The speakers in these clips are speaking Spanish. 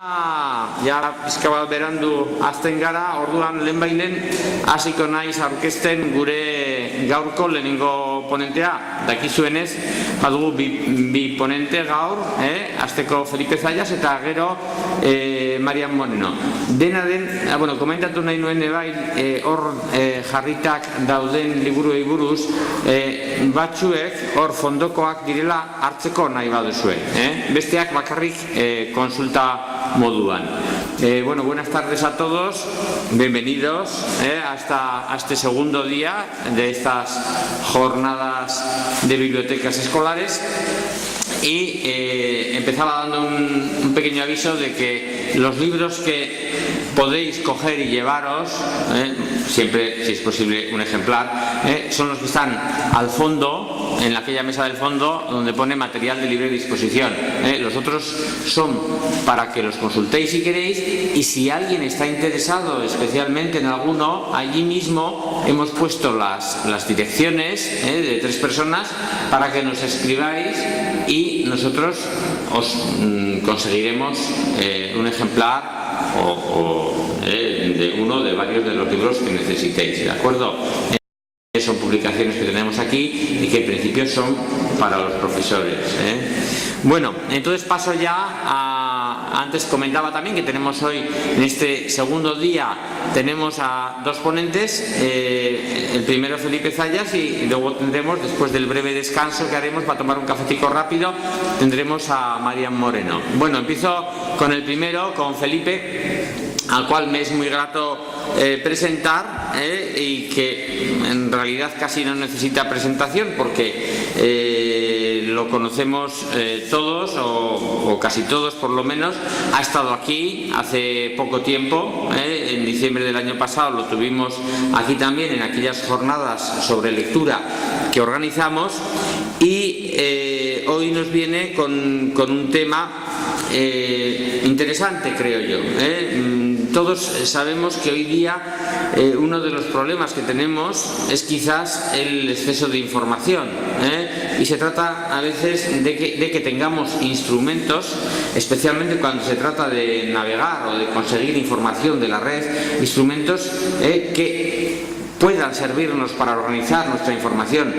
Ja pizka bat berandu azten gara, orduan lehenbailen hasiko naiz aurkezten gure gaurko lehenengo ponentea. Dakizuenez, badugu bi ponente gaur, hasteko Felipe Zayas eta gero Marian Moreno. Dena den, komentatu nahi nuen bai, hor jarritak dauden liburuei buruz, batzuek hor fondokoak direla hartzeko nahi baduzue. Besteak bakarrik konsulta moduan. Buenas tardes a todos, bienvenidos a este segundo día de estas jornadas de bibliotecas escolares. Y empezaba dando un pequeño aviso de que los libros que podéis coger y llevaros, siempre, si es posible, un ejemplar, son los que están al fondo, en aquella mesa del fondo donde pone material de libre disposición. Los otros son para que los consultéis si queréis, y si alguien está interesado especialmente en alguno, allí mismo hemos puesto las direcciones de 3 personas para que nos escribáis y nosotros os conseguiremos un ejemplar de uno de varios de los libros que necesitéis, ¿de acuerdo? Son publicaciones que tenemos aquí y que en principio son para los profesores. Bueno, entonces paso ya a... Antes comentaba también que tenemos hoy, en este segundo día, tenemos a 2 ponentes, el primero Felipe Zayas, y luego tendremos, después del breve descanso que haremos para tomar un cafetico rápido, tendremos a Marian Moreno. Bueno, empiezo con el primero, con Felipe, al cual me es muy grato presentar, y que en realidad casi no necesita presentación porque lo conocemos todos o casi todos por lo menos. Ha estado aquí hace poco tiempo, en diciembre del año pasado lo tuvimos aquí también en aquellas jornadas sobre lectura que organizamos, y hoy nos viene con un tema interesante, creo yo. Todos sabemos que hoy día uno de los problemas que tenemos es quizás el exceso de información, y se trata a veces de que tengamos instrumentos, especialmente cuando se trata de navegar o de conseguir información de la red, instrumentos que puedan servirnos para organizar nuestra información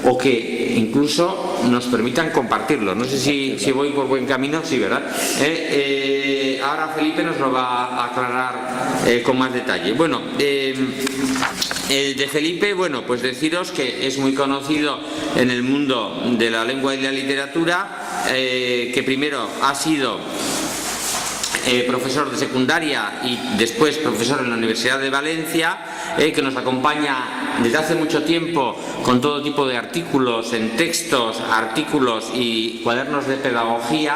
o que incluso nos permitan compartirlo. No sé si voy por buen camino, sí, ¿verdad? Ahora Felipe nos lo va a aclarar con más detalle. Bueno, el de Felipe, pues deciros que es muy conocido en el mundo de la lengua y la literatura, que primero ha sido profesor de secundaria y después profesor en la Universidad de Valencia, que nos acompaña desde hace mucho tiempo con todo tipo de artículos en textos, artículos y cuadernos de pedagogía,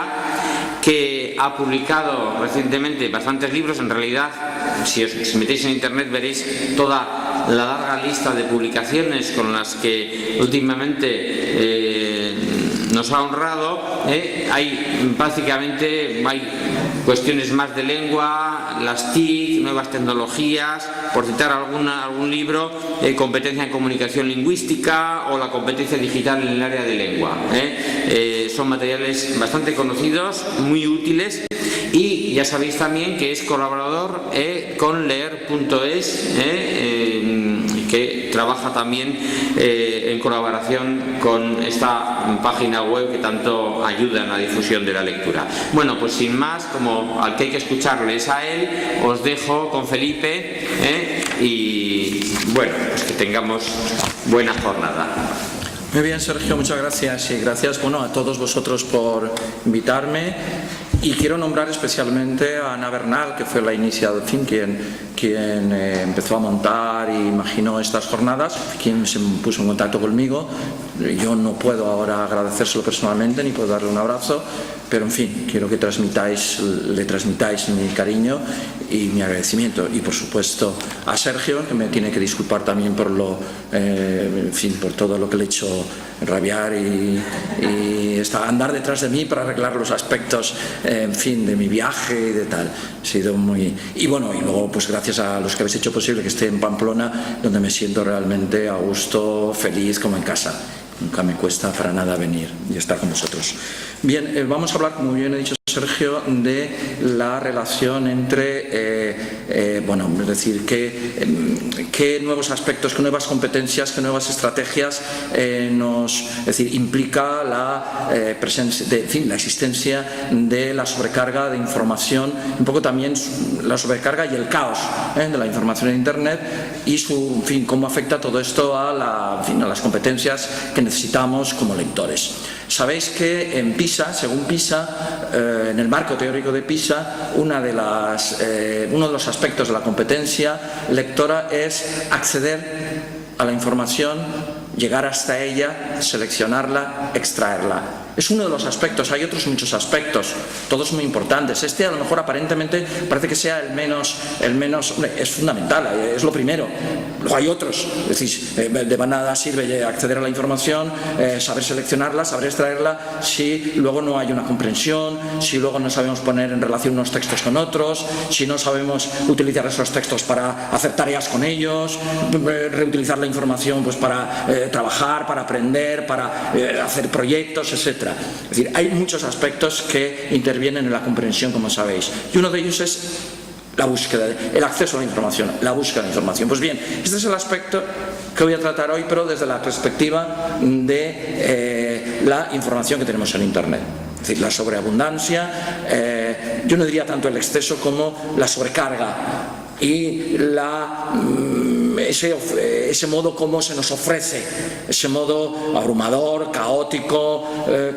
que ha publicado recientemente bastantes libros. En realidad, si os metéis en internet veréis toda la larga lista de publicaciones con las que últimamente nos ha honrado. Hay cuestiones más de lengua, las TIC, nuevas tecnologías, por citar algún libro, competencia en comunicación lingüística o la competencia digital en el área de lengua. Son materiales bastante conocidos, muy útiles, y ya sabéis también que es colaborador con leer.es, que trabaja también en colaboración con esta página web que tanto ayuda en la difusión de la lectura. Bueno, pues sin más, como al que hay que escucharle es a él, os dejo con Felipe, y pues que tengamos buena jornada. Muy bien, Sergio, muchas gracias, y gracias a todos vosotros por invitarme. Y quiero nombrar especialmente a Ana Bernal, que fue la iniciadora, quien empezó a montar e imaginó estas jornadas, quien se puso en contacto conmigo. Yo no puedo ahora agradecérselo personalmente ni puedo darle un abrazo, pero en fin, quiero que le transmitáis mi cariño y mi agradecimiento. Y por supuesto a Sergio, que me tiene que disculpar también por por todo lo que le he hecho rabiar y andar detrás de mí para arreglar los aspectos de mi viaje y de tal. Ha sido muy... Y luego pues gracias a los que habéis hecho posible que esté en Pamplona, donde me siento realmente a gusto, feliz, como en casa. Nunca me cuesta para nada venir y estar con vosotros. Bien, vamos a hablar, como bien he dicho Sergio, de la relación entre, bueno, es decir, qué nuevos aspectos, qué nuevas competencias, qué nuevas estrategias es decir, implica la presencia, en fin, la existencia de la sobrecarga de información, un poco también la sobrecarga y el caos de la información en Internet y en fin, cómo afecta todo esto a las competencias que necesitamos como lectores. Sabéis que en PISA, según PISA, en el marco teórico de PISA, uno de los aspectos de la competencia lectora es acceder a la información, llegar hasta ella, seleccionarla, extraerla. Es uno de los aspectos, hay otros muchos aspectos, todos muy importantes. Este a lo mejor aparentemente parece que sea el menos, hombre, es fundamental, es lo primero. Luego hay otros, es decir, de nada sirve acceder a la información, saber seleccionarla, saber extraerla, si luego no hay una comprensión, si luego no sabemos poner en relación unos textos con otros, si no sabemos utilizar esos textos para hacer tareas con ellos, reutilizar la información pues para trabajar, para aprender, para hacer proyectos, etc. Es decir, hay muchos aspectos que intervienen en la comprensión, como sabéis, y uno de ellos es la búsqueda, el acceso a la información, la búsqueda de la información. Pues bien, este es el aspecto que voy a tratar hoy, pero desde la perspectiva de la información que tenemos en Internet. Es decir, la sobreabundancia, yo no diría tanto el exceso como la sobrecarga y ese modo como se nos ofrece, ese modo abrumador, caótico,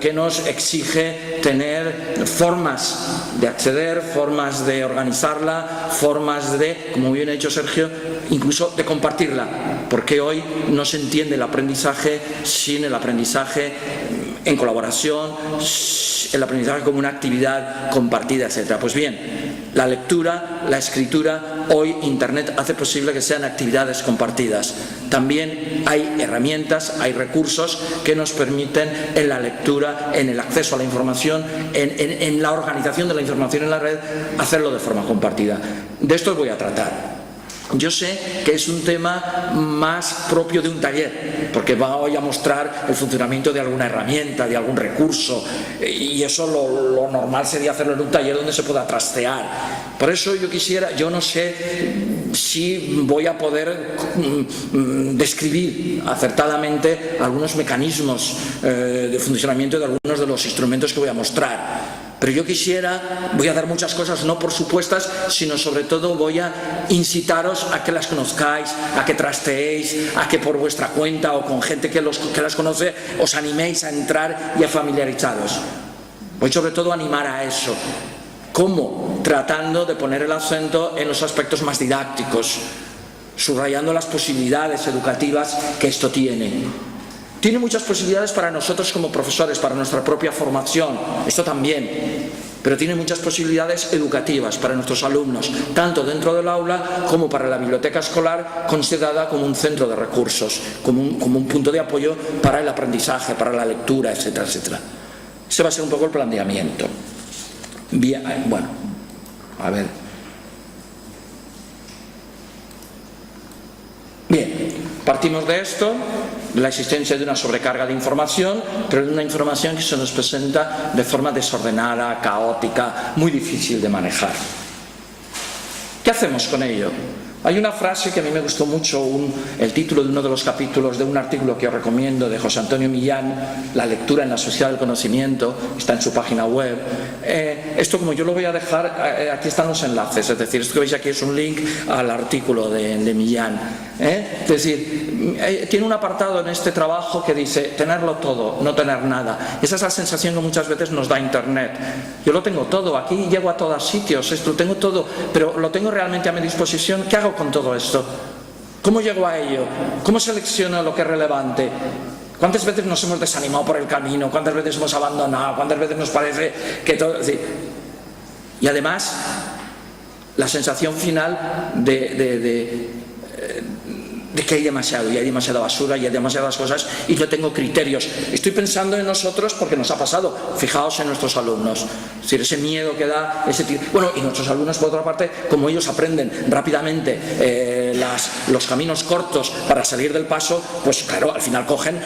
que nos exige tener formas de acceder, formas de organizarla, formas de, como bien ha dicho Sergio, incluso de compartirla, porque hoy no se entiende el aprendizaje sin el aprendizaje en colaboración, el aprendizaje como una actividad compartida, etc. Pues bien, la lectura, la escritura, hoy Internet hace posible que sean actividades compartidas. También hay herramientas, hay recursos que nos permiten en la lectura, en el acceso a la información, en la organización de la información en la red, hacerlo de forma compartida. De esto os voy a tratar. Yo sé que es un tema más propio de un taller, porque voy a mostrar el funcionamiento de alguna herramienta, de algún recurso, y eso lo normal sería hacerlo en un taller donde se pueda trastear. Por eso yo no sé si voy a poder describir acertadamente algunos mecanismos de funcionamiento de algunos de los instrumentos que voy a mostrar. Pero yo voy a dar muchas cosas no por supuestas, sino sobre todo voy a incitaros a que las conozcáis, a que trasteéis, a que por vuestra cuenta o con gente que las conoce os animéis a entrar y a familiarizaros. Voy sobre todo a animar a eso. ¿Cómo? Tratando de poner el acento en los aspectos más didácticos, subrayando las posibilidades educativas que esto tiene. Tiene muchas posibilidades para nosotros como profesores, para nuestra propia formación, esto también, pero tiene muchas posibilidades educativas para nuestros alumnos, tanto dentro del aula como para la biblioteca escolar, considerada como un centro de recursos, como un punto de apoyo para el aprendizaje, para la lectura, etcétera, etcétera. Ese va a ser un poco el planteamiento. Bien, bueno, a ver. Bien, partimos de esto, la existencia de una sobrecarga de información, pero de una información que se nos presenta de forma desordenada, caótica, muy difícil de manejar. ¿Qué hacemos con ello? Hay una frase que a mí me gustó mucho, el título de uno de los capítulos de un artículo que os recomiendo de José Antonio Millán, La lectura en la sociedad del conocimiento, está en su página web. Esto, como yo lo voy a dejar, aquí están los enlaces, es decir, esto que veis aquí es un link al artículo de Millán. Es decir, tiene un apartado en este trabajo que dice tenerlo todo, no tener nada. Esa es la sensación que muchas veces nos da Internet. Yo lo tengo todo, aquí llego a todos sitios, esto lo tengo todo, pero lo tengo realmente a mi disposición. ¿Qué hago con todo esto? ¿Cómo llego a ello? ¿Cómo selecciono lo que es relevante? ¿Cuántas veces nos hemos desanimado por el camino? ¿Cuántas veces hemos abandonado? ¿Cuántas veces nos parece que todo...? Y además, la sensación final de que hay demasiado, y hay demasiada basura, y hay demasiadas cosas, y no tengo criterios. Estoy pensando en nosotros porque nos ha pasado. Fijaos en nuestros alumnos. Es decir, ese miedo que da, bueno, y nuestros alumnos, por otra parte, como ellos aprenden rápidamente los caminos cortos para salir del paso, pues claro, al final cogen,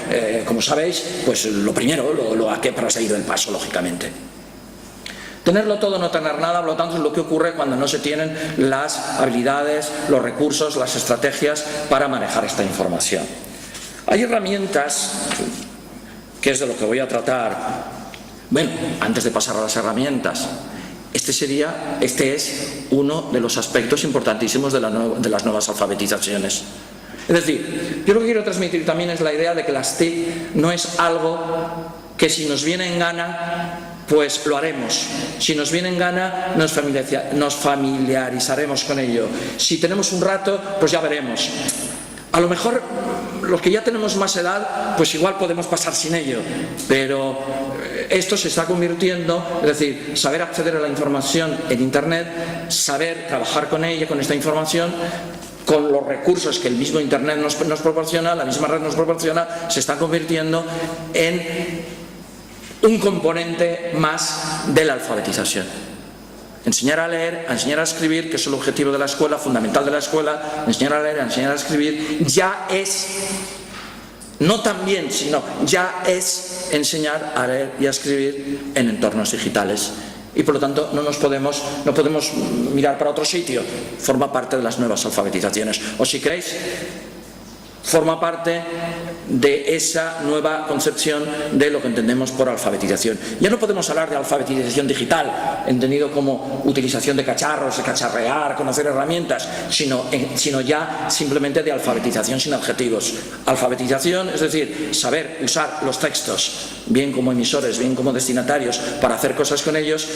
como sabéis, pues lo primero, para salir del paso, lógicamente. Tenerlo todo, no tener nada, por lo tanto es lo que ocurre cuando no se tienen las habilidades, los recursos, las estrategias para manejar esta información. Hay herramientas, que es de lo que voy a tratar. Bueno, antes de pasar a las herramientas, este es uno de los aspectos importantísimos de las nuevas alfabetizaciones. Es decir, yo lo que quiero transmitir también es la idea de que las TIC no es algo que si nos viene en gana, pues lo haremos. Si nos viene en gana, nos familiarizaremos con ello. Si tenemos un rato, pues ya veremos. A lo mejor los que ya tenemos más edad, pues igual podemos pasar sin ello, pero esto se está convirtiendo, es decir, saber acceder a la información en Internet, saber trabajar con ella, con esta información, con los recursos que el mismo Internet nos proporciona, la misma red nos proporciona, se está convirtiendo en un componente más de la alfabetización. Enseñar a leer, a enseñar a escribir, que es el objetivo de la escuela, fundamental de la escuela, enseñar a leer, a enseñar a escribir, ya es, no también, sino ya es enseñar a leer y a escribir en entornos digitales. Y por lo tanto no podemos mirar para otro sitio, forma parte de las nuevas alfabetizaciones. O si queréis, forma parte de esa nueva concepción de lo que entendemos por alfabetización. Ya no podemos hablar de alfabetización digital, entendido como utilización de cacharros, de cacharrear, conocer herramientas, sino ya simplemente de alfabetización sin adjetivos. Alfabetización, es decir, saber usar los textos, bien como emisores, bien como destinatarios, para hacer cosas con ellos,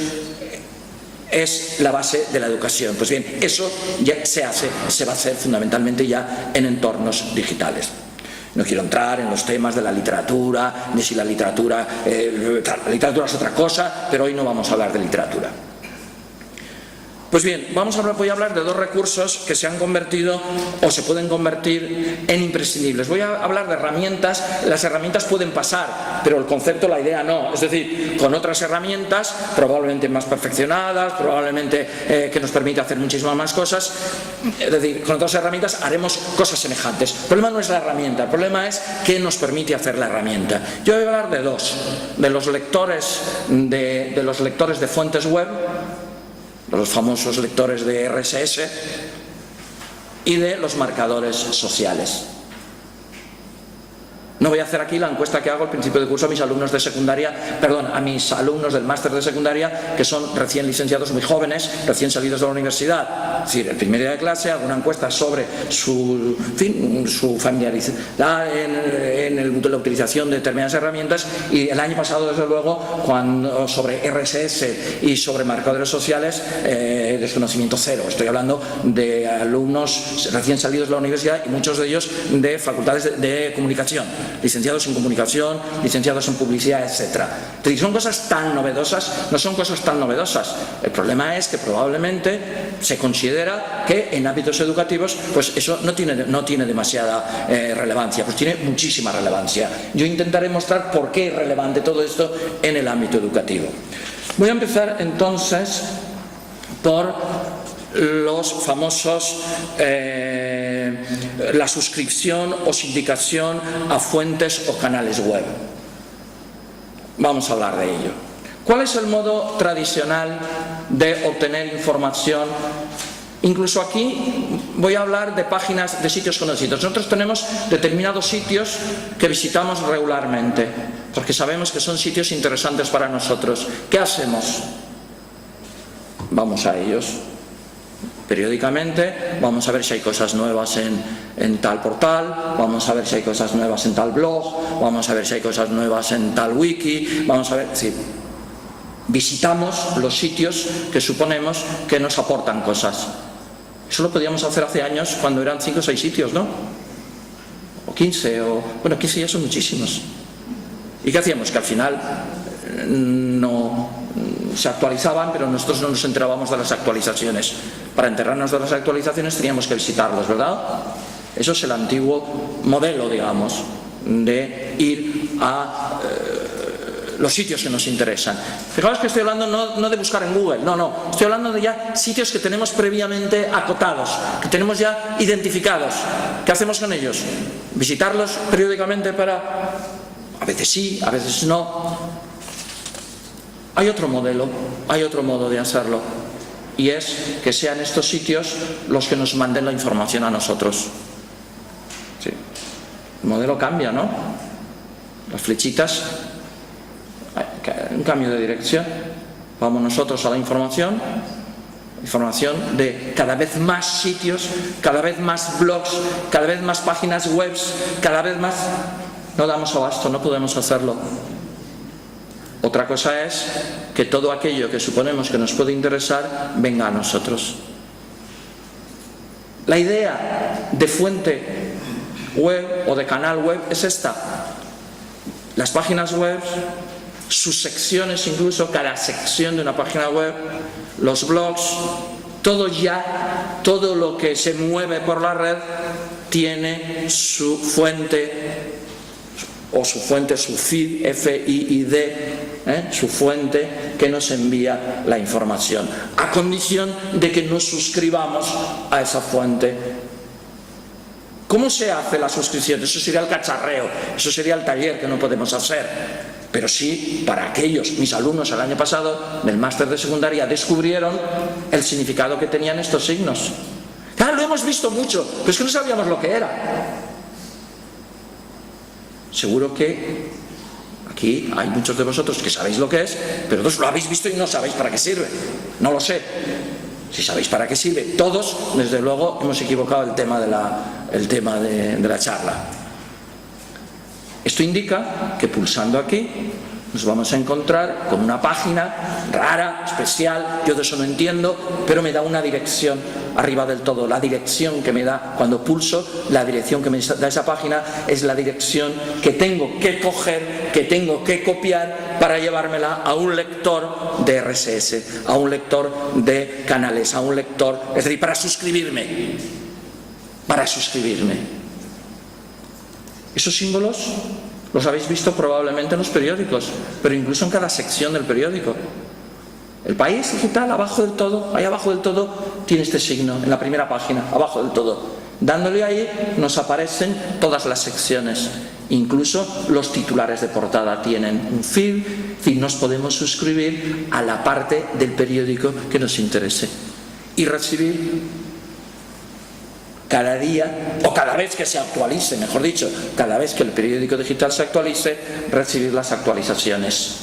es la base de la educación. Pues bien, eso ya se va a hacer fundamentalmente ya en entornos digitales. No quiero entrar en los temas de la literatura, de si la literatura es otra cosa, pero hoy no vamos a hablar de literatura. Pues bien, voy a hablar de dos recursos que se han convertido o se pueden convertir en imprescindibles. Voy a hablar de herramientas. Las herramientas pueden pasar, pero el concepto, la idea no. Es decir, con otras herramientas, probablemente más perfeccionadas, probablemente que nos permite hacer muchísimas más cosas. Es decir, con otras herramientas haremos cosas semejantes. El problema no es la herramienta, el problema es qué nos permite hacer la herramienta. Yo voy a hablar de dos, de los lectores de fuentes web, los famosos lectores de RSS, y de los marcadores sociales. No voy a hacer aquí la encuesta que hago al principio de curso a mis alumnos de secundaria, a mis alumnos del máster de secundaria, que son recién licenciados, muy jóvenes, recién salidos de la universidad. Es decir, el primer día de clase hago una encuesta sobre su familiaridad en la utilización de determinadas herramientas, y el año pasado, desde luego, sobre RSS y sobre marcadores sociales, desconocimiento cero. Estoy hablando de alumnos recién salidos de la universidad y muchos de ellos de facultades de comunicación, licenciados en comunicación, licenciados en publicidad, etc. Son cosas tan novedosas, no son cosas tan novedosas. El problema es que probablemente se considera que en ámbitos educativos pues eso no tiene demasiada relevancia, pues tiene muchísima relevancia. Yo intentaré mostrar por qué es relevante todo esto en el ámbito educativo. Voy a empezar entonces por los famosos la suscripción o sindicación a fuentes o canales web. Vamos a hablar de ello. ¿Cuál es el modo tradicional de obtener información? Incluso aquí voy a hablar de páginas, de sitios conocidos. Nosotros tenemos determinados sitios que visitamos regularmente porque sabemos que son sitios interesantes para nosotros. ¿Qué hacemos? Vamos a ellos. Periódicamente vamos a ver si hay cosas nuevas en tal portal, vamos a ver si hay cosas nuevas en tal blog, vamos a ver si hay cosas nuevas en tal wiki, vamos a ver, sí. Visitamos los sitios que suponemos que nos aportan cosas. Eso lo podíamos hacer hace años cuando eran 5 o 6 sitios, ¿no? O 15, bueno, 15 ya son muchísimos. ¿Y qué hacíamos? Que al final no se actualizaban, pero nosotros no nos enterábamos de las actualizaciones. Para enterarnos de las actualizaciones teníamos que visitarlos, ¿verdad? Eso es el antiguo modelo, digamos, de ir a los sitios que nos interesan. Fijaos que estoy hablando no de buscar en Google, no, estoy hablando de ya sitios que tenemos previamente acotados, que tenemos ya identificados. ¿Qué hacemos con ellos? Visitarlos periódicamente a veces sí, a veces no. Hay otro modelo, hay otro modo de hacerlo, y es que sean estos sitios los que nos manden la información a nosotros. Sí. El modelo cambia, ¿no? Las flechitas, un cambio de dirección. Vamos nosotros a la información de cada vez más sitios, cada vez más blogs, cada vez más páginas web, cada vez más. No damos abasto, no podemos hacerlo. Otra cosa es que todo aquello que suponemos que nos puede interesar venga a nosotros. La idea de fuente web o de canal web es esta. Las páginas web, sus secciones, incluso cada sección de una página web, los blogs, todo lo que se mueve por la red tiene su fuente, su feed, F-I-I-D, su fuente que nos envía la información, a condición de que nos suscribamos a esa fuente. ¿Cómo se hace la suscripción? Eso sería el cacharreo, eso sería el taller que no podemos hacer. Pero sí, para aquellos, mis alumnos el año pasado del máster de secundaria descubrieron el significado que tenían estos signos. Claro, lo hemos visto mucho, pero es que no sabíamos lo que era. Seguro que aquí hay muchos de vosotros que sabéis lo que es, pero otros lo habéis visto y no sabéis para qué sirve. No lo sé. Si sabéis para qué sirve, todos, desde luego, hemos equivocado el tema de la charla. Esto indica que pulsando aquí nos vamos a encontrar con una página rara, especial, yo de eso no entiendo, pero me da una dirección arriba del todo. La dirección que me da cuando pulso, la dirección que me da esa página es la dirección que tengo que coger, que tengo que copiar para llevármela a un lector de RSS, a un lector de canales, a un lector, es decir, para suscribirme. Esos símbolos los habéis visto probablemente en los periódicos, pero incluso en cada sección del periódico. El País Digital, abajo del todo, ahí abajo del todo, tiene este signo, en la primera página, abajo del todo. Dándole ahí nos aparecen todas las secciones, incluso los titulares de portada tienen un feed, es decir, nos podemos suscribir a la parte del periódico que nos interese y recibir cada día, o cada vez que se actualice, mejor dicho, cada vez que el periódico digital se actualice, recibir las actualizaciones.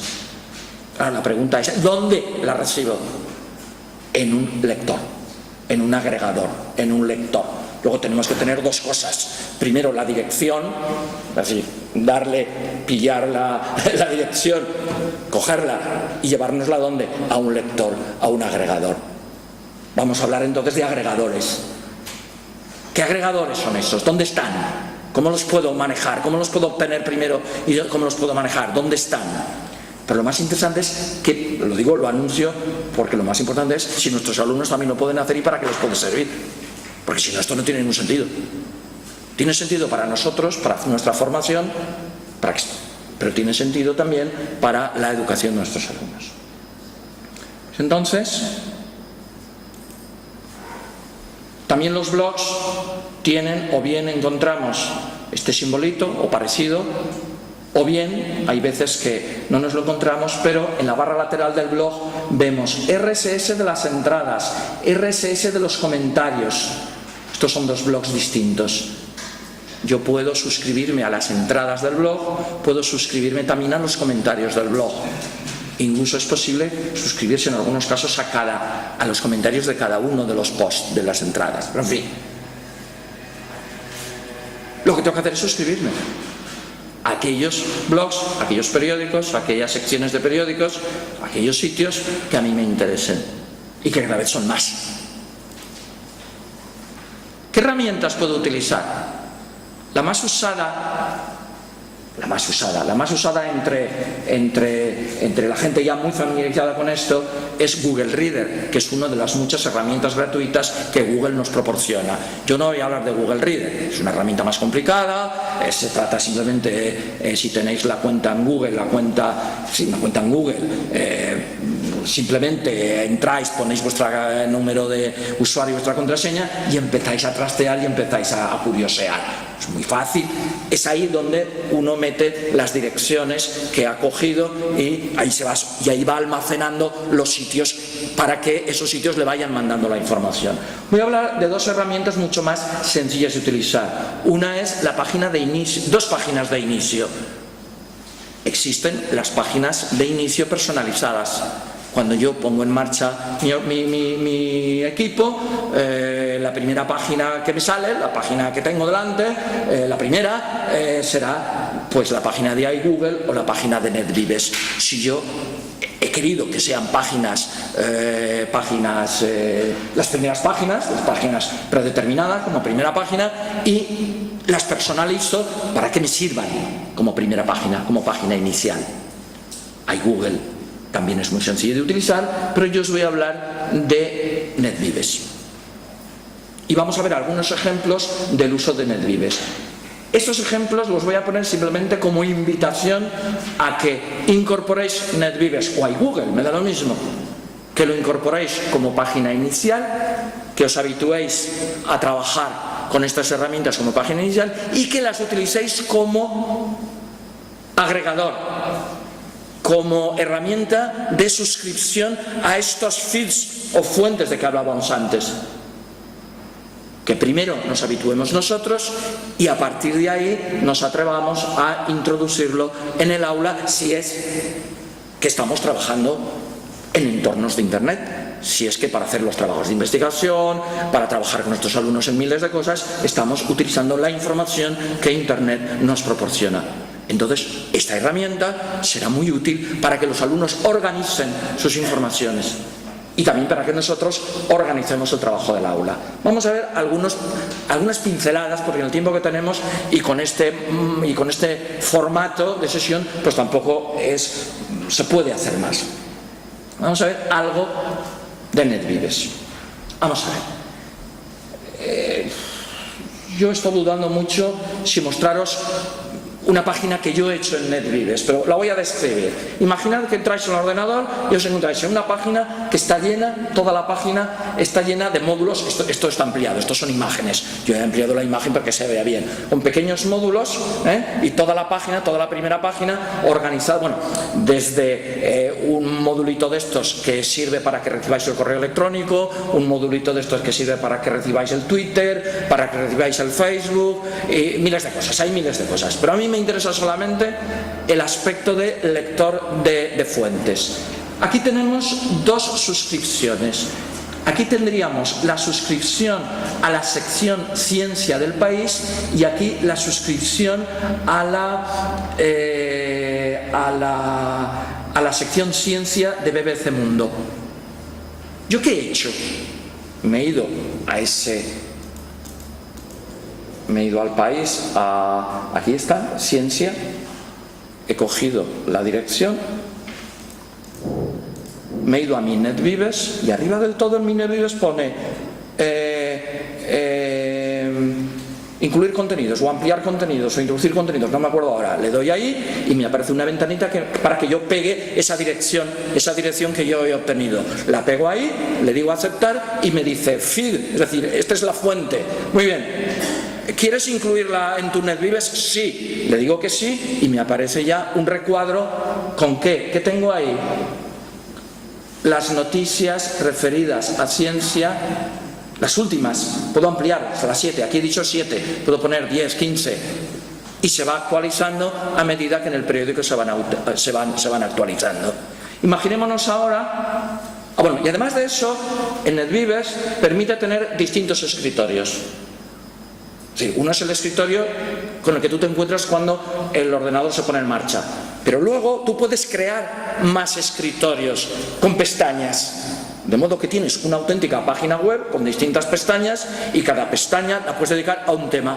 Ahora la pregunta es, ¿dónde la recibo? En un lector, en un agregador, en un lector. Luego tenemos que tener dos cosas. Primero la dirección, es decir, pillar la dirección, cogerla y llevárnosla ¿a dónde? A un lector, a un agregador. Vamos a hablar entonces de agregadores. ¿Qué agregadores son esos? ¿Dónde están? ¿Cómo los puedo manejar? ¿Cómo los puedo obtener primero y cómo los puedo manejar? ¿Dónde están? Pero lo más interesante es que, lo anuncio, porque lo más importante es si nuestros alumnos también lo pueden hacer y para qué les puede servir. Porque si no, esto no tiene ningún sentido. Tiene sentido para nosotros, para nuestra formación, pero tiene sentido también para la educación de nuestros alumnos. Entonces, también los blogs tienen, o bien encontramos este simbolito o parecido, o bien hay veces que no nos lo encontramos, pero en la barra lateral del blog vemos RSS de las entradas, RSS de los comentarios. Estos son dos blogs distintos. Yo puedo suscribirme a las entradas del blog, puedo suscribirme también a los comentarios del blog. Incluso es posible suscribirse en algunos casos a los comentarios de cada uno de los posts de las entradas. Pero en fin, lo que tengo que hacer es suscribirme a aquellos blogs, a aquellos periódicos, a aquellas secciones de periódicos, a aquellos sitios que a mí me interesen y que cada vez son más. ¿Qué herramientas puedo utilizar? La más usada entre la gente ya muy familiarizada con esto es Google Reader, que es una de las muchas herramientas gratuitas que Google nos proporciona. Yo no voy a hablar de Google Reader, es una herramienta más complicada, se trata simplemente, si tenéis la cuenta en Google, simplemente entráis, ponéis vuestro número de usuario, vuestra contraseña y empezáis a trastear y empezáis a curiosear. Es muy fácil, es ahí donde uno mete las direcciones que ha cogido y ahí va almacenando los sitios para que esos sitios le vayan mandando la información. Voy a hablar de dos herramientas mucho más sencillas de utilizar. Una es la página de inicio, dos páginas de inicio. Existen las páginas de inicio personalizadas. Cuando yo pongo en marcha mi equipo, la primera página que me sale, la página que tengo delante, la primera será pues la página de iGoogle o la página de NetVives. Si yo he querido que sean páginas, las primeras páginas, las páginas predeterminadas como primera página, y las personalizo para que me sirvan como primera página, como página inicial. iGoogle también es muy sencillo de utilizar, pero yo os voy a hablar de NetVives. Y vamos a ver algunos ejemplos del uso de NetVives. Estos ejemplos los voy a poner simplemente como invitación a que incorporéis NetVives o iGoogle, me da lo mismo, que lo incorporéis como página inicial, que os habituéis a trabajar con estas herramientas como página inicial y que las utilicéis como agregador, como herramienta de suscripción a estos feeds o fuentes de que hablábamos antes. Que primero nos habituemos nosotros y a partir de ahí nos atrevamos a introducirlo en el aula si es que estamos trabajando en entornos de Internet. Si es que para hacer los trabajos de investigación, para trabajar con nuestros alumnos en miles de cosas, estamos utilizando la información que Internet nos proporciona. Entonces, esta herramienta será muy útil para que los alumnos organicen sus informaciones y también para que nosotros organicemos el trabajo del aula. Vamos a ver algunas pinceladas, porque en el tiempo que tenemos y con este formato de sesión, pues tampoco se puede hacer más. Vamos a ver algo de NetVives. Vamos a ver. Yo he estado dudando mucho si mostraros una página que yo he hecho en NetVives, pero la voy a describir. Imaginad que entráis en el ordenador y os encontráis en una página que está llena, toda la página está llena de módulos. Esto está ampliado, estos son imágenes. Yo he ampliado la imagen para que se vea bien. Con pequeños módulos y toda la página, toda la primera página organizada, bueno, desde un modulito de estos que sirve para que recibáis el correo electrónico, un modulito de estos que sirve para que recibáis el Twitter, para que recibáis el Facebook, y miles de cosas, hay miles de cosas. Pero a mí me interesa solamente el aspecto de lector de fuentes. Aquí tenemos dos suscripciones. Aquí tendríamos la suscripción a la sección Ciencia del País y aquí la suscripción a la sección Ciencia de BBC Mundo. ¿Yo qué he hecho? Me he ido al país, aquí está, Ciencia, he cogido la dirección, me he ido a mi NetVives y arriba del todo en mi NetVives pone incluir contenidos o ampliar contenidos o introducir contenidos, no me acuerdo ahora. Le doy ahí y me aparece una ventanita para que yo pegue esa dirección que yo he obtenido. La pego ahí, le digo aceptar y me dice feed, es decir, esta es la fuente. Muy bien. ¿Quieres incluirla en tu NetVives? Sí. Le digo que sí y me aparece ya un recuadro con ¿qué? ¿Qué tengo ahí? Las noticias referidas a ciencia, las últimas. Puedo ampliar hasta las 7. Aquí he dicho 7. Puedo poner 10, 15. Y se va actualizando a medida que en el periódico se van actualizando. Imaginémonos ahora... bueno, y además de eso, en NetVives permite tener distintos escritorios. Sí, uno es el escritorio con el que tú te encuentras cuando el ordenador se pone en marcha. Pero luego tú puedes crear más escritorios con pestañas. De modo que tienes una auténtica página web con distintas pestañas y cada pestaña la puedes dedicar a un tema.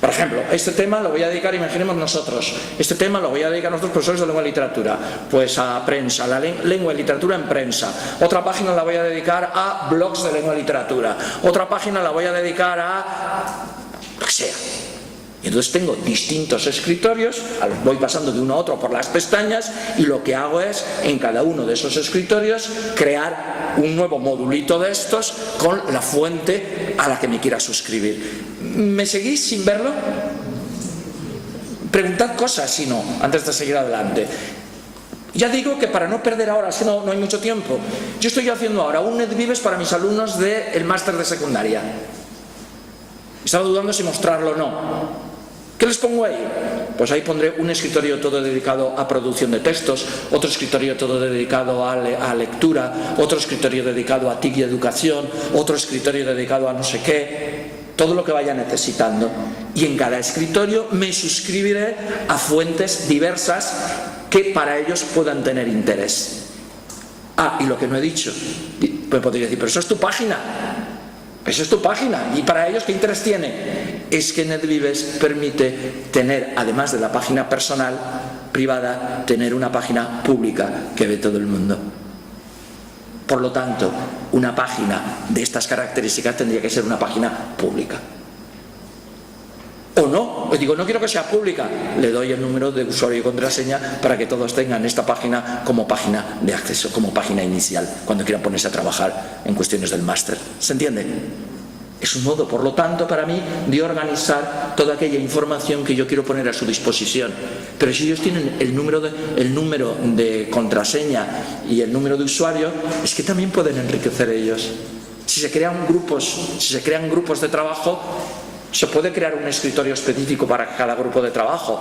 Por ejemplo, este tema lo voy a dedicar, imaginemos nosotros, este tema lo voy a dedicar a nosotros profesores de lengua y literatura, pues a prensa, la lengua y literatura en prensa. Otra página la voy a dedicar a blogs de lengua y literatura. Otra página la voy a dedicar a lo que sea. Y entonces tengo distintos escritorios, voy pasando de uno a otro por las pestañas y lo que hago es, en cada uno de esos escritorios, crear un nuevo modulito de estos con la fuente a la que me quiera suscribir. ¿Me seguís sin verlo? Preguntad cosas si no, antes de seguir adelante. Ya digo que para no perder ahora, si no hay mucho tiempo, yo estoy haciendo ahora un NetVives para mis alumnos del máster de secundaria. Estaba dudando si mostrarlo o no. ¿Qué les pongo ahí? Pues ahí pondré un escritorio todo dedicado a producción de textos, otro escritorio todo dedicado a lectura, otro escritorio dedicado a TIC y educación, otro escritorio dedicado a no sé qué, todo lo que vaya necesitando. Y en cada escritorio me suscribiré a fuentes diversas que para ellos puedan tener interés. Ah, y lo que no he dicho, pues podría decir, pero eso es tu página. Esa es tu página. ¿Y para ellos qué interés tiene? Es que NetVives permite tener, además de la página personal, privada, tener una página pública que ve todo el mundo. Por lo tanto, una página de estas características tendría que ser una página pública. O no, os digo, no quiero que sea pública, le doy el número de usuario y contraseña para que todos tengan esta página como página de acceso, como página inicial, cuando quieran ponerse a trabajar en cuestiones del máster. ¿Se entiende? Es un modo, por lo tanto, para mí, de organizar toda aquella información que yo quiero poner a su disposición. Pero si ellos tienen el número de contraseña y el número de usuario, es que también pueden enriquecer ellos. Si se crean grupos de trabajo, se puede crear un escritorio específico para cada grupo de trabajo,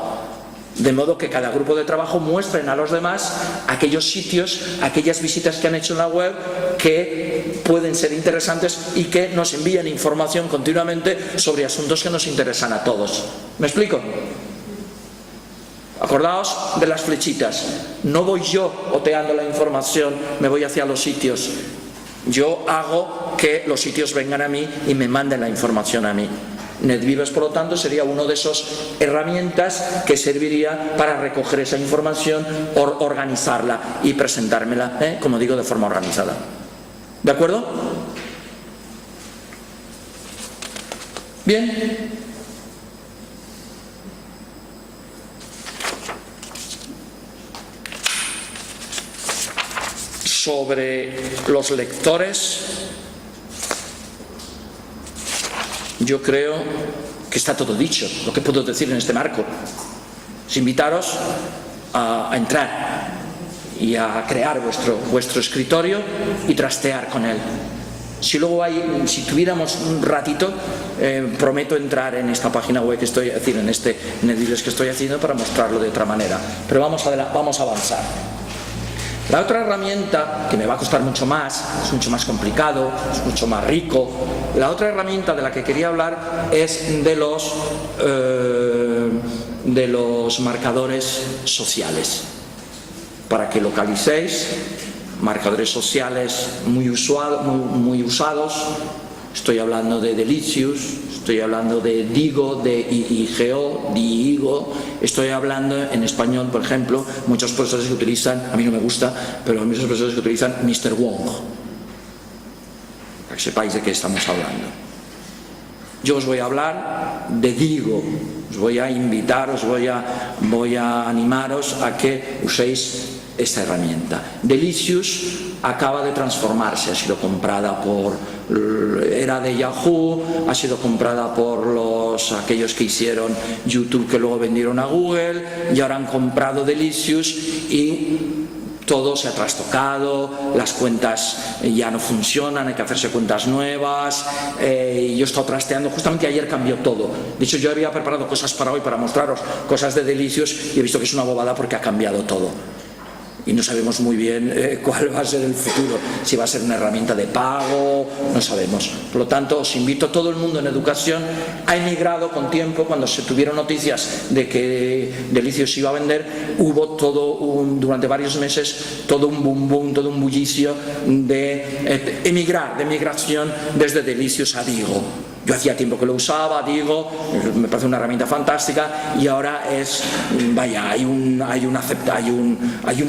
de modo que cada grupo de trabajo muestren a los demás aquellos sitios, aquellas visitas que han hecho en la web que pueden ser interesantes y que nos envíen información continuamente sobre asuntos que nos interesan a todos. ¿Me explico? Acordaos de las flechitas. No voy yo oteando la información, me voy hacia los sitios. Yo hago que los sitios vengan a mí y me manden la información a mí. NetVives, por lo tanto, sería una de esas herramientas que serviría para recoger esa información, organizarla y presentármela, como digo, de forma organizada. ¿De acuerdo? Bien. Sobre los lectores, yo creo que está todo dicho, lo que puedo decir en este marco. Es invitaros a entrar y a crear vuestro escritorio y trastear con él. Si tuviéramos un ratito, prometo entrar en esta página web que estoy haciendo, en este NetVives que estoy haciendo, para mostrarlo de otra manera. Pero vamos a avanzar. La otra herramienta, que me va a costar mucho más, es mucho más complicado, es mucho más rico, la otra herramienta de la que quería hablar es de los marcadores sociales. Para que localicéis, marcadores sociales muy usados, estoy hablando de Delicious, estoy hablando de Digo, de IIGO, Diigo, estoy hablando en español, por ejemplo, muchos profesores que utilizan, a mí no me gusta, pero hay muchos profesores que utilizan Mr. Wong, para que sepáis de qué estamos hablando. Yo os voy a hablar de Digo, os voy a invitar, voy a animaros a que uséis esta herramienta. Delicious acaba de transformarse, ha sido comprada era de Yahoo, ha sido comprada por aquellos que hicieron YouTube, que luego vendieron a Google, y ahora han comprado Delicious y todo se ha trastocado, las cuentas ya no funcionan, hay que hacerse cuentas nuevas, yo he estado trasteando, justamente ayer cambió todo. De hecho, yo había preparado cosas para hoy, para mostraros cosas de Delicious, y he visto que es una bobada porque ha cambiado todo. Y no sabemos muy bien cuál va a ser el futuro, si va a ser una herramienta de pago, no sabemos. Por lo tanto, os invito, todo el mundo en educación ha emigrado con tiempo. Cuando se tuvieron noticias de que Delicious iba a vender, hubo durante varios meses todo un boom, todo un bullicio de migración desde Delicious a Digo. Yo hacía tiempo que lo usaba, Digo, me parece una herramienta fantástica, y ahora hay un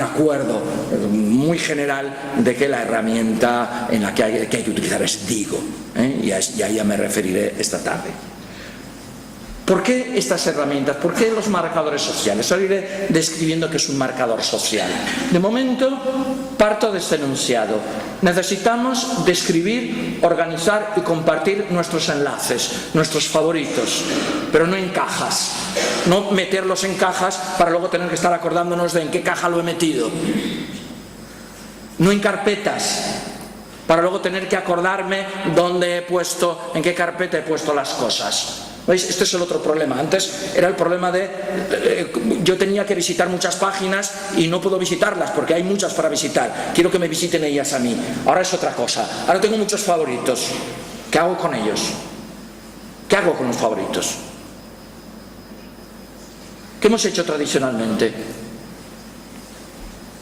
acuerdo muy general de que la herramienta en la que hay que utilizar es Digo, y a ella me referiré esta tarde. ¿Por qué estas herramientas? ¿Por qué los marcadores sociales? Ahora iré describiendo qué es un marcador social. De momento, parto de este enunciado. Necesitamos describir, organizar y compartir nuestros enlaces, nuestros favoritos, pero no en cajas. No meterlos en cajas para luego tener que estar acordándonos de en qué caja lo he metido. No en carpetas, para luego tener que acordarme dónde he puesto, en qué carpeta he puesto las cosas. ¿Veis? Este es el otro problema. Antes era el problema de yo tenía que visitar muchas páginas y no puedo visitarlas porque hay muchas para visitar. Quiero que me visiten ellas a mí. Ahora es otra cosa. Ahora tengo muchos favoritos. ¿Qué hago con ellos? ¿Qué hago con los favoritos? ¿Qué hemos hecho tradicionalmente?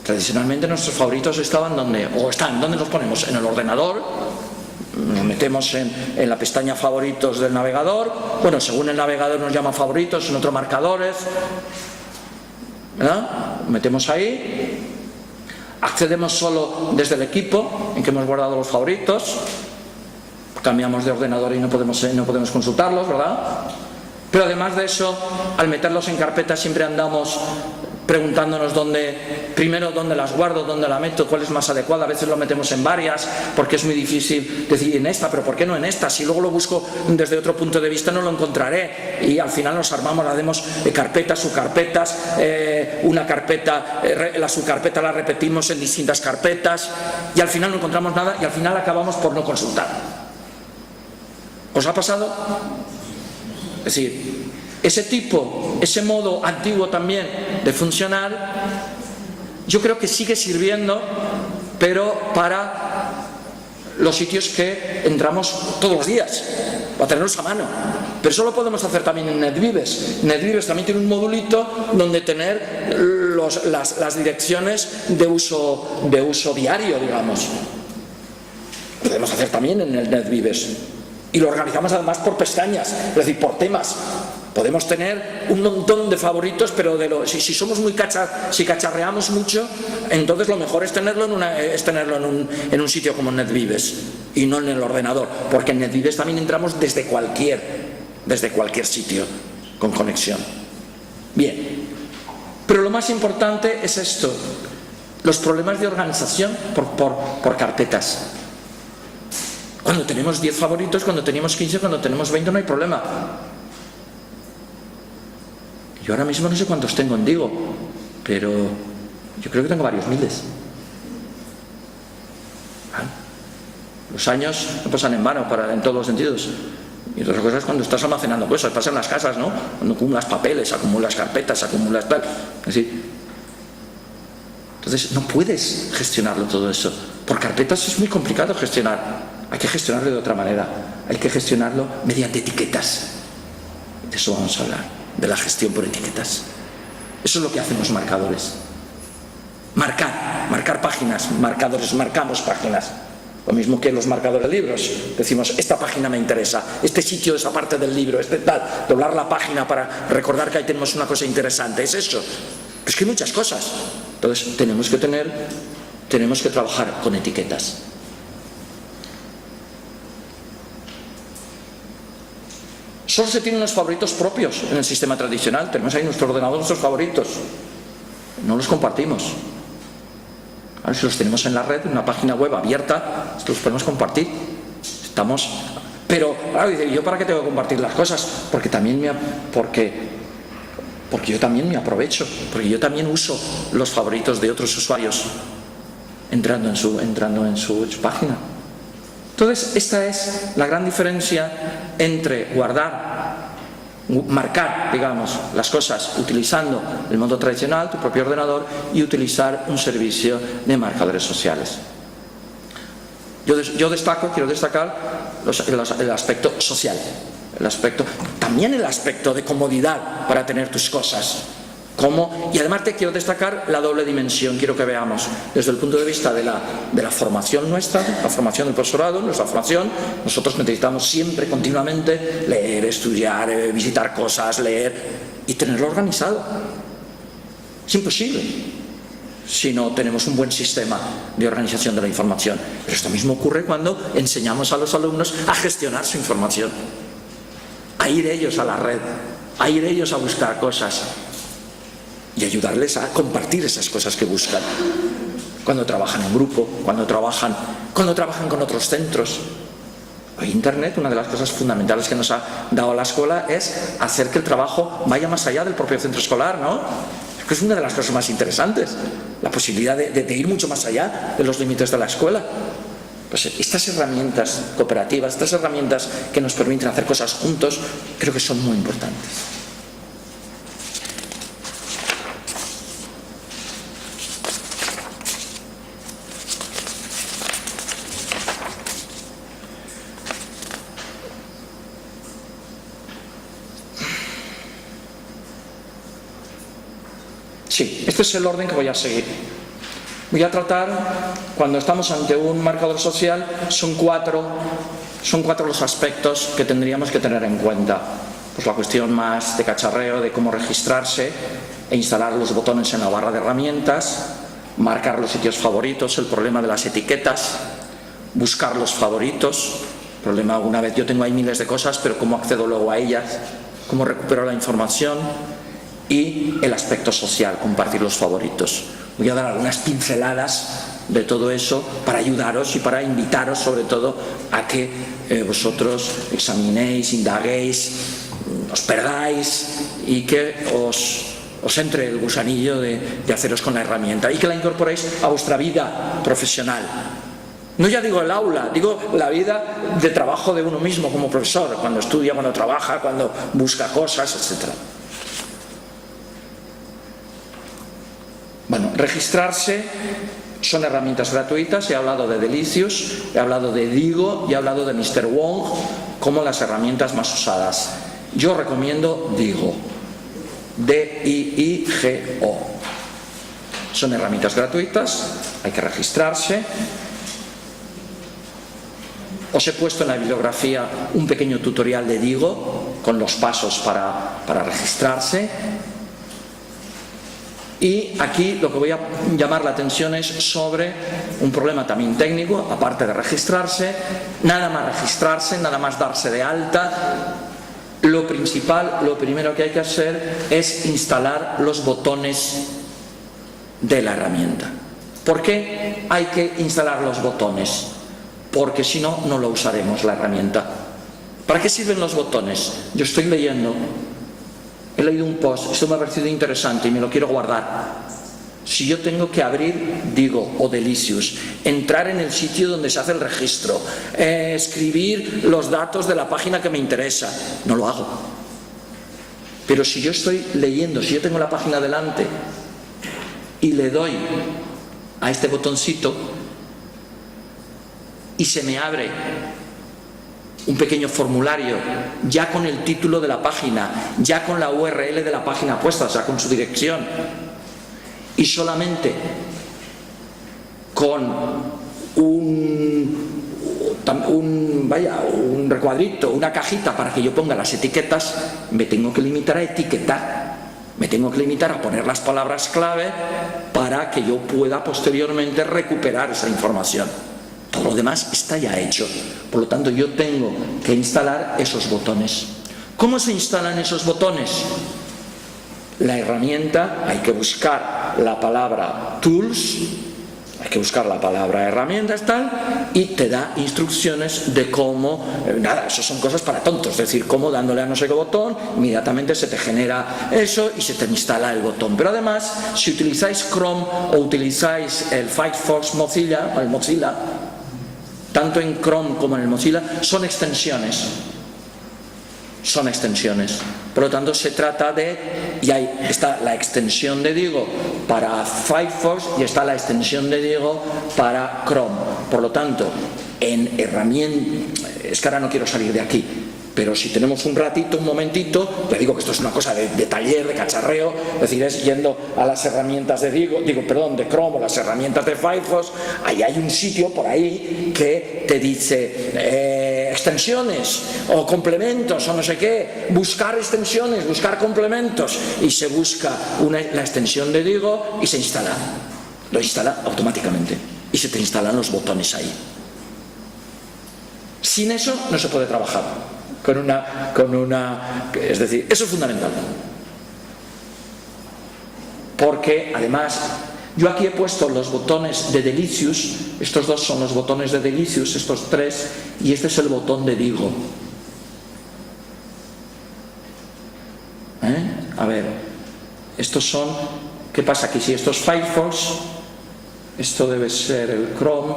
Tradicionalmente nuestros favoritos estaban ¿dónde? O están, ¿dónde los ponemos? En el ordenador. Nos metemos en la pestaña favoritos del navegador. Bueno, según el navegador nos llama favoritos, en otros marcadores, ¿verdad? Metemos ahí. Accedemos solo desde el equipo en que hemos guardado los favoritos. Cambiamos de ordenador y no podemos consultarlos, ¿verdad? Pero además de eso, al meterlos en carpetas siempre andamos preguntándonos primero dónde las guardo, dónde la meto, cuál es más adecuada. A veces lo metemos en varias porque es muy difícil decir en esta, pero ¿por qué no en esta? Si luego lo busco desde otro punto de vista no lo encontraré, y al final nos armamos, hacemos carpetas, subcarpetas, una carpeta, la subcarpeta la repetimos en distintas carpetas y al final no encontramos nada y al final acabamos por no consultar. ¿Os ha pasado? Es decir, ese modo antiguo también de funcionar, yo creo que sigue sirviendo, pero para los sitios que entramos todos los días, para tenerlos a mano. Pero eso lo podemos hacer también en NetVives. NetVives también tiene un modulito donde tener las direcciones de uso diario, digamos. Lo podemos hacer también en el NetVives. Y lo organizamos además por pestañas, es decir, por temas. Podemos tener un montón de favoritos, pero si somos si cacharreamos mucho, entonces lo mejor es tenerlo en un sitio como NetVives y no en el ordenador, porque en NetVives también entramos desde cualquier sitio con conexión. Bien, pero lo más importante es esto, los problemas de organización por carpetas. Cuando tenemos 10 favoritos, cuando tenemos 15, cuando tenemos 20 no hay problema. Yo ahora mismo no sé cuántos tengo en Digo, pero yo creo que tengo varios miles. Los años no pasan en vano en todos los sentidos. Y otras cosas cuando estás almacenando cosas, pasa en las casas, ¿no? Cuando acumulas papeles, acumulas carpetas, acumulas tal. Así. Entonces no puedes gestionarlo todo eso. Por carpetas es muy complicado gestionar. Hay que gestionarlo de otra manera. Hay que gestionarlo mediante etiquetas. De eso vamos a hablar, de la gestión por etiquetas. Eso es lo que hacen los marcadores. Marcar páginas, marcadores, marcamos páginas. Lo mismo que los marcadores de libros. Decimos, esta página me interesa, este sitio, esa parte del libro, tal. Doblar la página para recordar que ahí tenemos una cosa interesante. Es eso. Es que hay muchas cosas. Entonces tenemos que trabajar con etiquetas. Solo se tienen los favoritos propios en el sistema tradicional. Tenemos ahí nuestro ordenador, nuestros favoritos. No los compartimos. Ahora, si los tenemos en la red, en una página web abierta, los podemos compartir. Pero, claro, dice, ¿yo para qué tengo que compartir las cosas? Porque yo también me aprovecho, porque yo también uso los favoritos de otros usuarios entrando en su página. Entonces, esta es la gran diferencia entre marcar, digamos, las cosas utilizando el modo tradicional, tu propio ordenador, y utilizar un servicio de marcadores sociales. Quiero destacar el aspecto social, también el aspecto de comodidad para tener tus cosas. Y además quiero destacar la doble dimensión. Quiero que veamos desde el punto de vista de la formación nuestra, la formación del profesorado, nuestra formación. Nosotros necesitamos siempre, continuamente, leer, estudiar, visitar cosas, leer y tenerlo organizado. Es imposible si no tenemos un buen sistema de organización de la información. Pero esto mismo ocurre cuando enseñamos a los alumnos a gestionar su información, a ir ellos a la red. a ir ellos a buscar cosas y ayudarles a compartir esas cosas que buscan. Cuando trabajan en grupo, cuando trabajan con otros centros. Hoy Internet, una de las cosas fundamentales que nos ha dado la escuela es hacer que el trabajo vaya más allá del propio centro escolar, ¿no? Es que es una de las cosas más interesantes, la posibilidad de ir mucho más allá de los límites de la escuela. Pues estas herramientas cooperativas, estas herramientas que nos permiten hacer cosas juntos, creo que son muy importantes. Sí, este es el orden que voy a seguir. Voy a tratar, cuando estamos ante un marcador social, son cuatro los aspectos que tendríamos que tener en cuenta. Pues la cuestión más de cacharreo, de cómo registrarse e instalar los botones en la barra de herramientas, marcar los sitios favoritos, el problema de las etiquetas, buscar los favoritos, problema una vez yo tengo ahí miles de cosas, pero cómo accedo luego a ellas, cómo recupero la información, y el aspecto social, compartir los favoritos. Voy a dar algunas pinceladas de todo eso para ayudaros y para invitaros sobre todo a que vosotros examinéis, indaguéis, os perdáis y que os entre el gusanillo de haceros con la herramienta y que la incorporéis a vuestra vida profesional. No ya digo el aula, digo la vida de trabajo de uno mismo como profesor, cuando estudia, cuando trabaja, cuando busca cosas, etc. Bueno, registrarse son herramientas gratuitas. He hablado de Delicious, he hablado de Digo y he hablado de Mr. Wong como las herramientas más usadas. Yo recomiendo Digo, D-I-I-G-O. Son herramientas gratuitas, hay que registrarse. Os he puesto en la bibliografía un pequeño tutorial de Digo con los pasos para registrarse. Y aquí lo que voy a llamar la atención es sobre un problema también técnico, aparte de registrarse, nada más registrarse, nada más darse de alta. Lo principal, lo primero que hay que hacer es instalar los botones de la herramienta. ¿Por qué hay que instalar los botones? Porque si no, no lo usaremos la herramienta. ¿Para qué sirven los botones? Yo estoy leyendo. He leído un post, esto me ha parecido interesante y me lo quiero guardar. Si yo tengo que abrir Digo o Delicious, entrar en el sitio donde se hace el registro, escribir los datos de la página que me interesa, no lo hago. Pero si yo estoy leyendo, si yo tengo la página delante y le doy a este botoncito y se me abre un pequeño formulario, ya con el título de la página, ya con la URL de la página puesta, o sea, con su dirección, y solamente con un recuadrito, una cajita para que yo ponga las etiquetas, me tengo que limitar a etiquetar, me tengo que limitar a poner las palabras clave para que yo pueda posteriormente recuperar esa información. Todo lo demás está ya hecho. Por lo tanto, yo tengo que instalar esos botones. ¿Cómo se instalan esos botones? La herramienta, hay que buscar la palabra Tools, hay que buscar la palabra herramientas, tal, y te da instrucciones de cómo, nada, eso son cosas para tontos, es decir, cómo dándole a no sé qué botón, inmediatamente se te genera eso y se te instala el botón. Pero además, si utilizáis Chrome o utilizáis el Firefox Mozilla, o el Mozilla, tanto en Chrome como en el Mozilla, son extensiones. Son extensiones. Por lo tanto, se trata de, y ahí está la extensión de Digo para Firefox y está la extensión de Digo para Chrome. Por lo tanto, en herramientas, es que ahora no quiero salir de aquí, pero si tenemos un ratito, un momentito, ya digo que esto es una cosa de taller, de cacharreo, es decir, es yendo a las herramientas de de Chrome o las herramientas de Firefox, ahí hay un sitio por ahí que te dice extensiones o complementos o no sé qué, buscar extensiones, buscar complementos, y se busca la extensión de Digo y se instala, lo instala automáticamente y se te instalan los botones ahí. Sin eso no se puede trabajar. Es decir, eso es fundamental. Porque, además, yo aquí he puesto los botones de Delicious, estos dos son los botones de Delicious, estos tres, y este es el botón de Digo. A ver, estos son, ¿qué pasa aquí? Si esto es Firefox, esto debe ser el Chrome,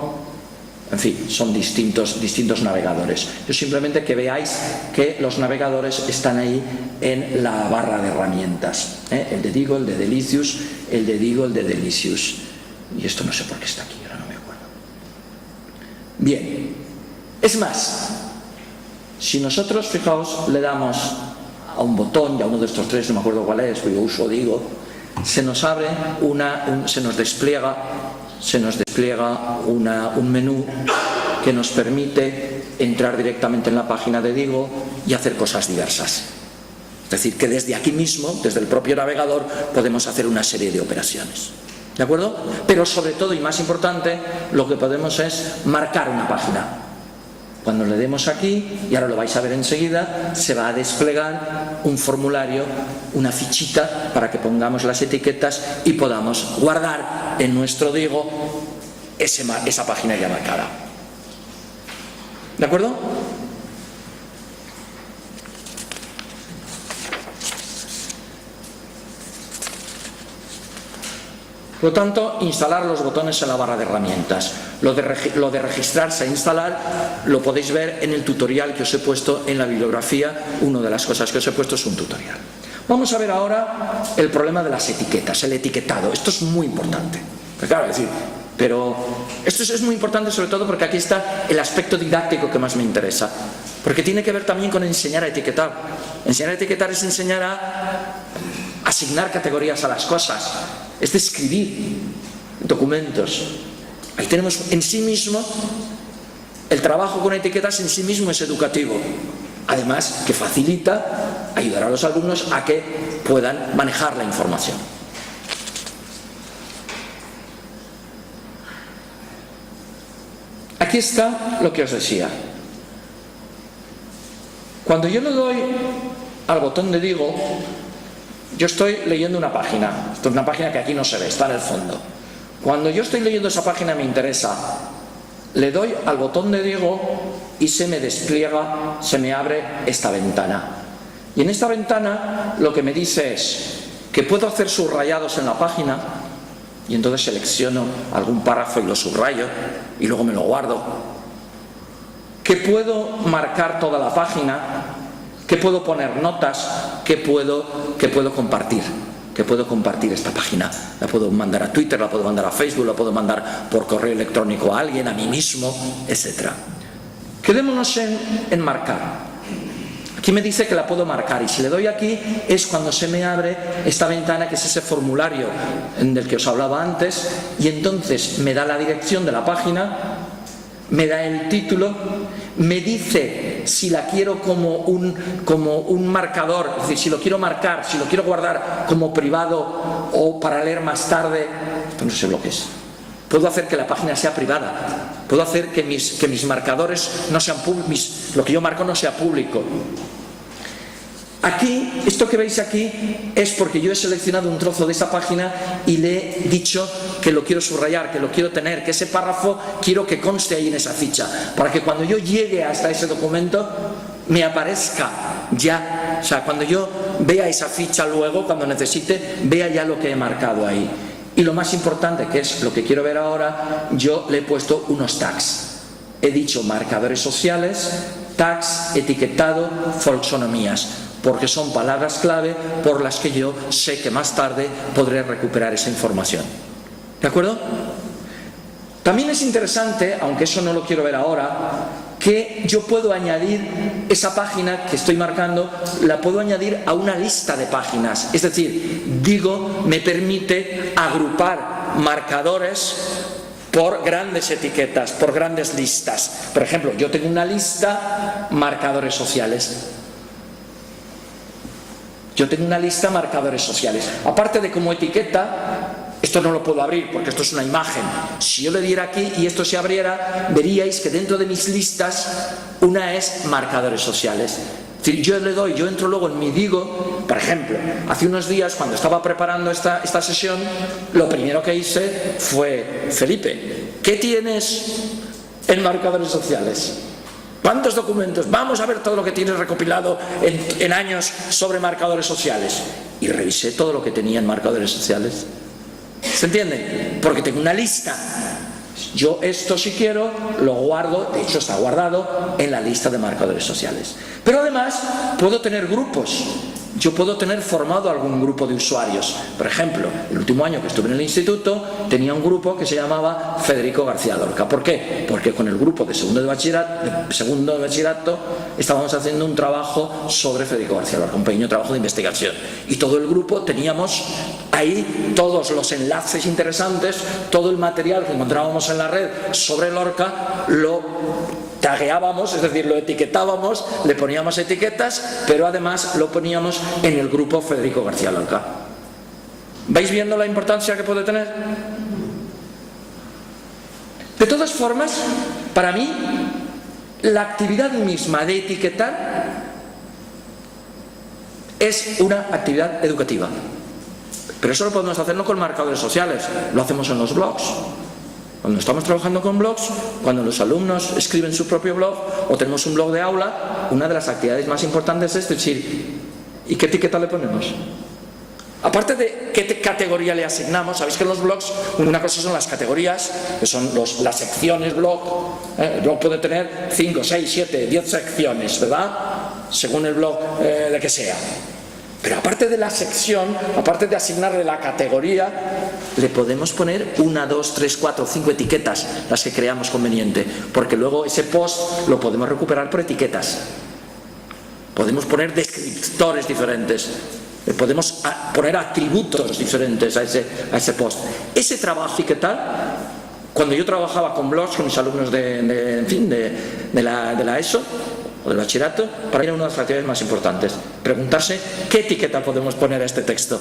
en fin, son distintos navegadores. Yo simplemente que veáis que los navegadores están ahí en la barra de herramientas, el de Digo, el de Delicious, el de Digo, el de Delicious, y esto no sé por qué está aquí, ahora no me acuerdo. Bien, es más, si nosotros, fijaos, le damos a un botón y a uno de estos tres, no me acuerdo cuál es, porque yo uso Digo, se nos abre se nos despliega un menú que nos permite entrar directamente en la página de Digo y hacer cosas diversas. Es decir, que desde aquí mismo, desde el propio navegador, podemos hacer una serie de operaciones. ¿De acuerdo? Pero sobre todo, y más importante, lo que podemos es marcar una página. Cuando le demos aquí, y ahora lo vais a ver enseguida, se va a desplegar un formulario, una fichita para que pongamos las etiquetas y podamos guardar en nuestro Digo esa página ya marcada. ¿De acuerdo? Por lo tanto, instalar los botones en la barra de herramientas. Lo de registrarse e instalar lo podéis ver en el tutorial que os he puesto en la bibliografía. Una de las cosas que os he puesto es un tutorial. Vamos a ver ahora el problema de las etiquetas, el etiquetado. Esto es muy importante. Pero esto es muy importante sobre todo porque aquí está el aspecto didáctico que más me interesa. Porque tiene que ver también con enseñar a etiquetar. Enseñar a etiquetar es enseñar a asignar categorías a las cosas. Es describir documentos. Ahí tenemos en sí mismo, el trabajo con etiquetas en sí mismo es educativo. Además, que facilita ayudar a los alumnos a que puedan manejar la información. Aquí está lo que os decía. Cuando yo le doy al botón de Digo, yo estoy leyendo una página. Esto es una página que aquí no se ve, está en el fondo. Cuando yo estoy leyendo esa página me interesa, le doy al botón de Digo y se me despliega, se me abre esta ventana. Y en esta ventana lo que me dice es que puedo hacer subrayados en la página y entonces selecciono algún párrafo y lo subrayo y luego me lo guardo. Que puedo marcar toda la página, que puedo poner notas, que puedo compartir. Que puedo compartir esta página, la puedo mandar a Twitter, la puedo mandar a Facebook, la puedo mandar por correo electrónico a alguien, a mí mismo, etc. Quedémonos en marcar. Aquí me dice que la puedo marcar y si le doy aquí es cuando se me abre esta ventana que es ese formulario del que os hablaba antes y entonces me da la dirección de la página, me da el título, me dice si la quiero como un marcador, es decir, si lo quiero marcar, si lo quiero guardar como privado o para leer más tarde, esto no sé lo que es. Puedo hacer que la página sea privada, puedo hacer que mis marcadores no sean públicos, lo que yo marco no sea público. Aquí, esto que veis aquí es porque yo he seleccionado un trozo de esa página y le he dicho que lo quiero subrayar, que lo quiero tener, que ese párrafo quiero que conste ahí en esa ficha, para que cuando yo llegue hasta ese documento me aparezca ya, o sea, cuando yo vea esa ficha luego, cuando necesite, vea ya lo que he marcado ahí. Y lo más importante, que es lo que quiero ver ahora, yo le he puesto unos tags. He dicho marcadores sociales, tags, etiquetado, folksonomías, porque son palabras clave por las que yo sé que más tarde podré recuperar esa información. ¿De acuerdo? También es interesante, aunque eso no lo quiero ver ahora, que yo puedo añadir esa página que estoy marcando, la puedo añadir a una lista de páginas. Es decir, Digo me permite agrupar marcadores por grandes etiquetas, por grandes listas. Por ejemplo, yo tengo una lista marcadores sociales. Yo tengo una lista marcadores sociales. Aparte de como etiqueta, esto no lo puedo abrir porque esto es una imagen. Si yo le diera aquí y esto se abriera, veríais que dentro de mis listas una es marcadores sociales. Yo entro luego en mi Digo, por ejemplo, hace unos días cuando estaba preparando esta sesión, lo primero que hice fue: Felipe, ¿qué tienes en marcadores sociales? ¿Cuántos documentos? Vamos a ver todo lo que tienes recopilado en años sobre marcadores sociales. Y revisé todo lo que tenía en marcadores sociales. ¿Se entiende? Porque tengo una lista. Yo esto, si quiero, lo guardo, de hecho está guardado en la lista de marcadores sociales. Pero además puedo tener grupos. Yo puedo tener formado algún grupo de usuarios. Por ejemplo, el último año que estuve en el instituto tenía un grupo que se llamaba Federico García Lorca. ¿Por qué? Porque con el grupo de segundo de bachillerato estábamos haciendo un trabajo sobre Federico García Lorca, un pequeño trabajo de investigación. Y todo el grupo teníamos ahí todos los enlaces interesantes, todo el material que encontrábamos en la red sobre Lorca, lo tagueábamos, es decir, lo etiquetábamos, le poníamos etiquetas, pero además lo poníamos en el grupo Federico García Lorca. ¿Vais viendo la importancia que puede tener? De todas formas, para mí, la actividad misma de etiquetar es una actividad educativa. Pero eso lo podemos hacer no con marcadores sociales, lo hacemos en los blogs. Cuando estamos trabajando con blogs, cuando los alumnos escriben su propio blog o tenemos un blog de aula, una de las actividades más importantes es decir: ¿y qué etiqueta le ponemos? Aparte de qué categoría le asignamos, sabéis que en los blogs una cosa son las categorías, que son las secciones blog. El blog puede tener 5, 6, 7, 10 secciones, ¿verdad? Según el blog de que sea. Pero aparte de la sección, aparte de asignarle la categoría, le podemos poner 1, 2, 3, 4, 5 etiquetas, las que creamos conveniente, porque luego ese post lo podemos recuperar por etiquetas. Podemos poner descriptores diferentes, podemos poner atributos diferentes a ese post. Ese trabajo etiquetar, cuando yo trabajaba con blogs con mis alumnos de la ESO o del bachillerato, para mí era una de las actividades más importantes. Preguntarse qué etiqueta podemos poner a este texto.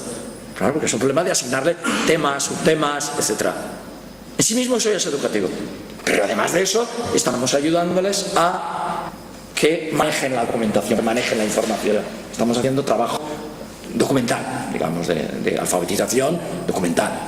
Claro, porque es un problema de asignarle temas, subtemas, etc. En sí mismo eso ya es educativo. Pero además de eso, estamos ayudándoles a que manejen la documentación, manejen la información. Estamos haciendo trabajo documental, digamos, de alfabetización documental.